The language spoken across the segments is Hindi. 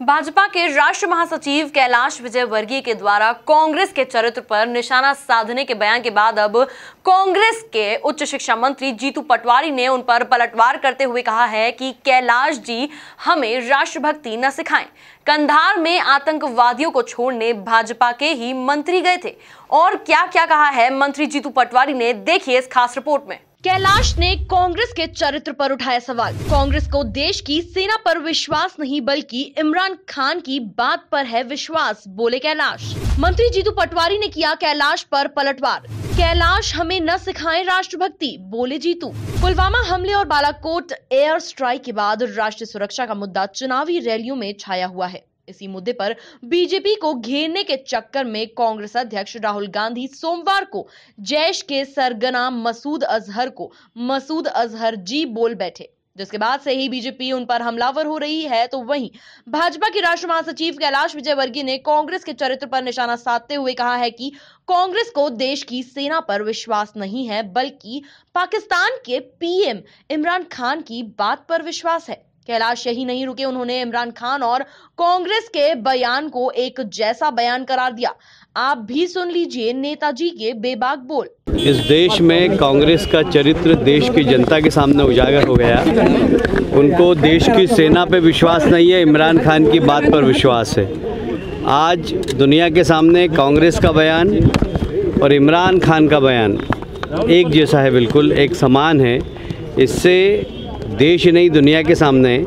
भाजपा के राष्ट्रीय महासचिव कैलाश विजयवर्गीय के द्वारा कांग्रेस के चरित्र पर निशाना साधने के बयान के बाद अब कांग्रेस के उच्च शिक्षा मंत्री जीतू पटवारी ने उन पर पलटवार करते हुए कहा है कि कैलाश जी हमें राष्ट्रभक्ति न सिखाएं। कंधार में आतंकवादियों को छोड़ने भाजपा के ही मंत्री गए थे। और क्या क्या कहा है मंत्री जीतू पटवारी ने, देखिए इस खास रिपोर्ट में। कैलाश ने कांग्रेस के चरित्र पर उठाया सवाल। कांग्रेस को देश की सेना पर विश्वास नहीं बल्कि इमरान खान की बात पर है विश्वास, बोले कैलाश। मंत्री जीतू पटवारी ने किया कैलाश पर पलटवार। कैलाश हमें न सिखाएं राष्ट्रभक्ति, बोले जीतू। पुलवामा हमले और बालाकोट एयर स्ट्राइक के बाद राष्ट्रीय सुरक्षा का मुद्दा चुनावी रैलियों में छाया हुआ है। इसी मुद्दे पर बीजेपी को घेरने के चक्कर में कांग्रेस अध्यक्ष राहुल गांधी सोमवार को जैश के सरगना मसूद अजहर को मसूद अजहर जी बोल बैठे, जिसके बाद से ही बीजेपी उन पर हमलावर हो रही है। तो वहीं भाजपा के राष्ट्रीय महासचिव कैलाश विजयवर्गीय ने कांग्रेस के चरित्र पर निशाना साधते हुए कहा है कि कांग्रेस को देश की सेना पर विश्वास नहीं है बल्कि पाकिस्तान के पीएम इमरान खान की बात पर विश्वास है। कैलाश यही नहीं रुके, उन्होंने इमरान खान और कांग्रेस के बयान को एक जैसा बयान करार दिया। आप भी सुन लीजिए नेताजी के बेबाक बोल। इस देश में कांग्रेस का चरित्र देश की जनता के सामने उजागर हो गया। उनको देश की सेना पे विश्वास नहीं है, इमरान खान की बात पर विश्वास है। आज दुनिया के सामने कांग्रेस का बयान और इमरान खान का बयान एक जैसा है, बिल्कुल एक समान है। इससे देश ही नहीं दुनिया के सामने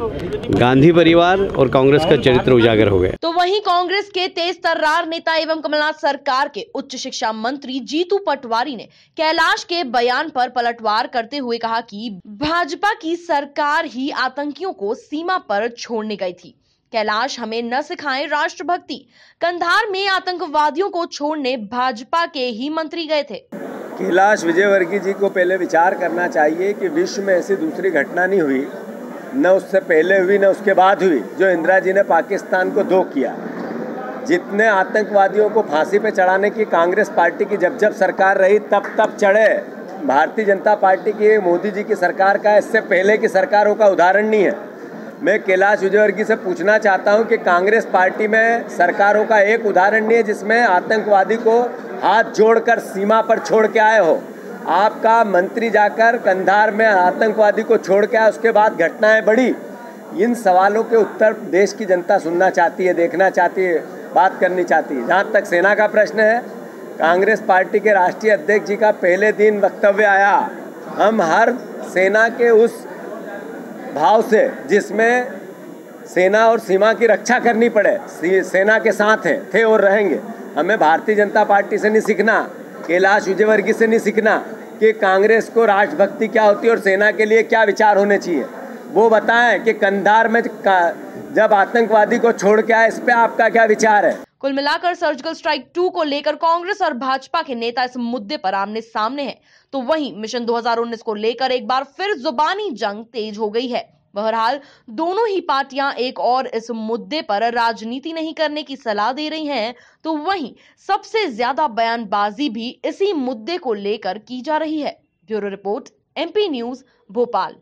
गांधी परिवार और कांग्रेस का चरित्र उजागर हो गया। तो वहीं कांग्रेस के तेज तर्रार नेता एवं कमलनाथ सरकार के उच्च शिक्षा मंत्री जीतू पटवारी ने कैलाश के बयान पर पलटवार करते हुए कहा कि भाजपा की सरकार ही आतंकियों को सीमा पर छोड़ने गई थी। कैलाश हमें न सिखाएं राष्ट्रभक्ति। कंधार में आतंकवादियों को छोड़ने भाजपा के ही मंत्री गए थे। कैलाश विजयवर्गीय जी को पहले विचार करना चाहिए कि विश्व में ऐसी दूसरी घटना नहीं हुई, न उससे पहले हुई न उसके बाद हुई, जो इंदिरा जी ने पाकिस्तान को धो किया। जितने आतंकवादियों को फांसी पे चढ़ाने की कांग्रेस पार्टी की जब जब सरकार रही तब चढ़े। भारतीय जनता पार्टी की मोदी जी की सरकार का इससे पहले की सरकारों का उदाहरण नहीं है। मैं कैलाश विजयवर्गीय से पूछना चाहता हूं कि कांग्रेस पार्टी में सरकारों का एक उदाहरण नहीं है जिसमें आतंकवादी को हाथ जोड़कर सीमा पर छोड़ के आए हो। आपका मंत्री जाकर कंधार में आतंकवादी को छोड़ के आया, उसके बाद घटनाएं बढ़ी। इन सवालों के उत्तर देश की जनता सुनना चाहती है, देखना चाहती है, बात करनी चाहती है। जहाँ तक सेना का प्रश्न है, कांग्रेस पार्टी के राष्ट्रीय अध्यक्ष जी का पहले दिन वक्तव्य आया, हम हर सेना के उस भाव से जिसमें सेना और सीमा की रक्षा करनी पड़े, सेना के साथ हैं, थे और रहेंगे। हमें भारतीय जनता पार्टी से नहीं सीखना, कैलाश विजयवर्गीय से नहीं सीखना कि कांग्रेस को राष्ट्रभक्ति क्या होती है और सेना के लिए क्या विचार होने चाहिए। वो बताएं कि कंधार में जब आतंकवादी को छोड़ के आए, इस पे आपका क्या विचार है। कुल मिलाकर सर्जिकल स्ट्राइक 2 को लेकर कांग्रेस और भाजपा के नेता इस मुद्दे पर आमने सामने हैं। तो वहीं मिशन 2019 को लेकर एक बार फिर जुबानी जंग तेज हो गई है। बहरहाल दोनों ही पार्टियां एक और इस मुद्दे पर राजनीति नहीं करने की सलाह दे रही हैं। तो वहीं सबसे ज्यादा बयानबाजी भी इसी मुद्दे को लेकर की जा रही है। Bureau report, MP news, Bhopal.